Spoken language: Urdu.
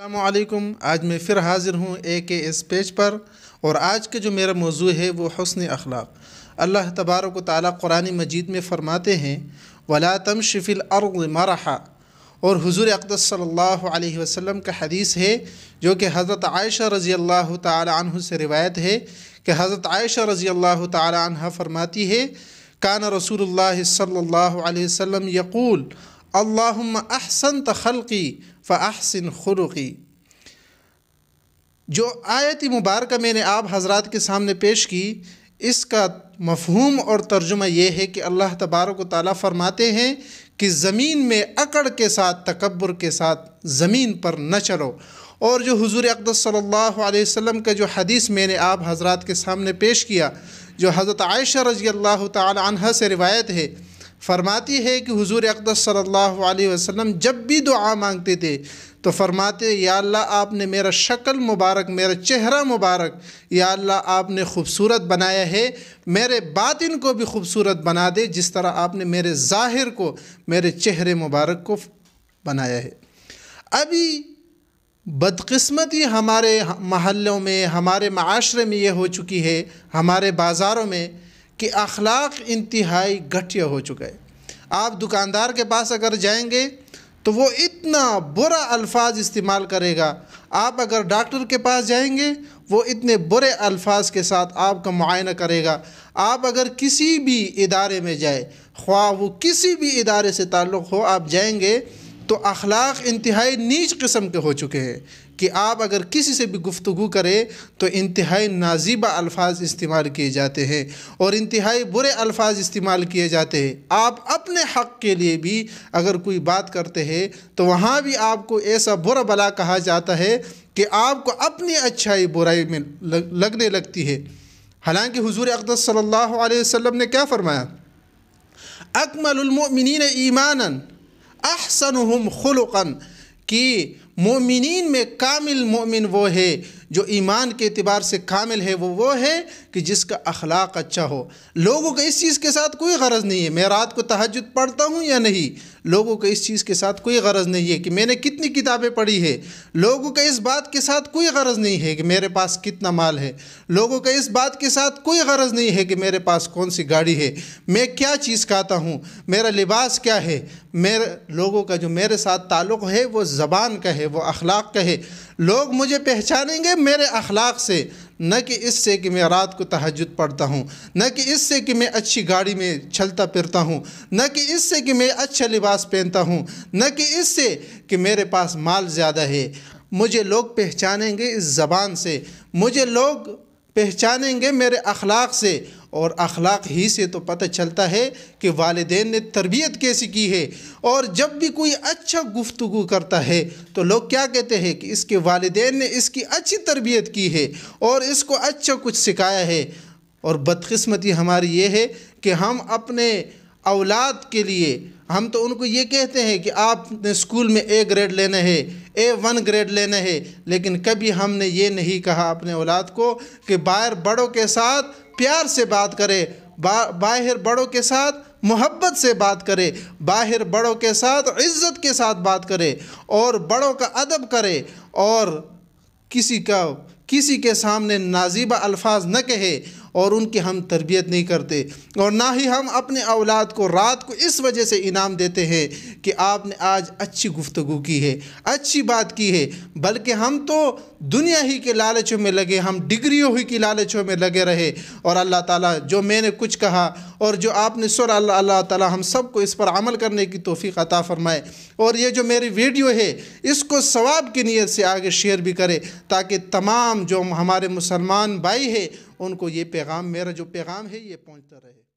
السلام علیکم۔ آج میں پھر حاضر ہوں اس پیج پر، اور آج کے جو میرا موضوع ہے وہ حسن اخلاق۔ اللہ تبارک و تعالیٰ قرآن مجید میں فرماتے ہیں وَلَا تَمْشِ فِي الْأَرْضِ مَرَحًا، اور حضور اقدس صلی اللہ علیہ وسلم کا حدیث ہے جو کہ حضرت عائشہ رضی اللہ تعالی عنہ سے روایت ہے کہ حضرت عائشہ رضی اللہ تعالی عنہ فرماتی ہے کان رسول اللہ صلی اللہ علیہ وسلم یقول اللہم احسنت خلقی فاحسن خلقی۔ جو آیت مبارکہ میں نے آپ حضرات کے سامنے پیش کی، اس کا مفہوم اور ترجمہ یہ ہے کہ اللہ تبارک و تعالیٰ فرماتے ہیں کہ زمین میں اکڑ کے ساتھ، تکبر کے ساتھ زمین پر نہ چلو۔ اور جو حضور اقدس صلی اللہ علیہ وسلم کا جو حدیث میں نے آپ حضرات کے سامنے پیش کیا، جو حضرت عائشہ رضی اللہ تعالی عنہ سے روایت ہے، فرماتی ہے کہ حضور اقدس صلی اللہ علیہ وسلم جب بھی دعا مانگتے تھے تو فرماتے یا اللہ آپ نے میرا شکل مبارک، میرا چہرہ مبارک، یا اللہ آپ نے خوبصورت بنایا ہے، میرے باطن کو بھی خوبصورت بنا دے جس طرح آپ نے میرے ظاہر کو، میرے چہرے مبارک کو بنایا ہے۔ ابھی بدقسمتی ہمارے محلوں میں، ہمارے معاشرے میں یہ ہو چکی ہے، ہمارے بازاروں میں، کہ اخلاق انتہائی گھٹیا ہو چکا ہے۔ آپ دکاندار کے پاس اگر جائیں گے تو وہ اتنا برا الفاظ استعمال کرے گا، آپ اگر ڈاکٹر کے پاس جائیں گے وہ اتنے برے الفاظ کے ساتھ آپ کا معائنہ کرے گا۔ آپ اگر کسی بھی ادارے میں جائیں، خواہ وہ کسی بھی ادارے سے تعلق ہو، آپ جائیں گے تو اخلاق انتہائی نیچ قسم کے ہو چکے ہیں کہ آپ اگر کسی سے بھی گفتگو کریں تو انتہائی نازیبہ الفاظ استعمال کیے جاتے ہیں اور انتہائی برے الفاظ استعمال کیے جاتے ہیں۔ آپ اپنے حق کے لیے بھی اگر کوئی بات کرتے ہیں تو وہاں بھی آپ کو ایسا برا بلا کہا جاتا ہے کہ آپ کو اپنی اچھائی برائی میں لگنے لگتی ہے۔ حالانکہ حضور اقدس صلی اللہ علیہ وسلم نے کیا فرمایا؟ اکمل المؤمنین ایمانا احسنہم خلقا، کہ مومنین میں کامل مومن وہ ہے جو ایمان کے اعتبار سے کامل ہے، وہ ہے کہ جس کا اخلاق اچھا ہو۔ لوگوں کا اس چیز کے ساتھ کوئی غرض نہیں ہے میں رات کو تہجد پڑھتا ہوں یا نہیں، لوگوں کا اس چیز کے ساتھ کوئی غرض نہیں ہے کہ میں نے کتنی کتابیں پڑھی ہے، لوگوں کا اس بات کے ساتھ کوئی غرض نہیں ہے کہ میرے پاس کتنا مال ہے، لوگوں کا اس بات کے ساتھ کوئی غرض نہیں ہے کہ میرے پاس کون سی گاڑی ہے، میں کیا چیز کھاتا ہوں، میرا لباس کیا ہے۔ لوگوں کا جو میرے ساتھ تعلق ہے وہ زبان کا ہے، وہ اخلاق کا ہے۔ لوگ مجھے پہچانیں گے میرے اخلاق سے، نہ کہ اس سے کہ میں رات کو تہجد پڑھتا ہوں، نہ کہ اس سے کہ میں اچھی گاڑی میں چلتا پھرتا ہوں، نہ کہ اس سے کہ میں اچھا لباس پہنتا ہوں، نہ کہ اس سے کہ میرے پاس مال زیادہ ہے۔ مجھے لوگ پہچانیں گے اس زبان سے، مجھے لوگ پہچانیں گے میرے اخلاق سے، اور اخلاق ہی سے تو پتہ چلتا ہے کہ والدین نے تربیت کیسی کی ہے۔ اور جب بھی کوئی اچھا گفتگو کرتا ہے تو لوگ کیا کہتے ہیں کہ اس کے والدین نے اس کی اچھی تربیت کی ہے اور اس کو اچھا کچھ سکھایا ہے۔ اور بدقسمتی ہماری یہ ہے کہ ہم اپنے اولاد کے لیے ہم تو ان کو یہ کہتے ہیں کہ آپ نے اسکول میں A گریڈ لینا ہے، A1 گریڈ لینا ہے، لیکن کبھی ہم نے یہ نہیں کہا اپنے اولاد کو کہ باہر بڑوں کے ساتھ پیار سے بات کرے، باہر بڑوں کے ساتھ محبت سے بات کرے، باہر بڑوں کے ساتھ عزت کے ساتھ بات کرے اور بڑوں کا ادب کرے، اور کسی کے سامنے نازیبہ الفاظ نہ کہے، اور ان کی ہم تربیت نہیں کرتے۔ اور نہ ہی ہم اپنے اولاد کو رات کو اس وجہ سے انعام دیتے ہیں کہ آپ نے آج اچھی گفتگو کی ہے، اچھی بات کی ہے، بلکہ ہم تو دنیا ہی کے لالچوں میں لگے، ہم ڈگریوں ہی کی لالچوں میں لگے رہے۔ اور اللہ تعالیٰ جو میں نے کچھ کہا اور جو آپ نے سنا، اللہ تعالیٰ ہم سب کو اس پر عمل کرنے کی توفیق عطا فرمائے، اور یہ جو میری ویڈیو ہے اس کو ثواب کی نیت سے آگے شیئر بھی کرے تاکہ تمام جو ہمارے مسلمان بھائی ہیں ان کو یہ پیغام، میرا جو پیغام ہے، یہ پہنچتا رہے۔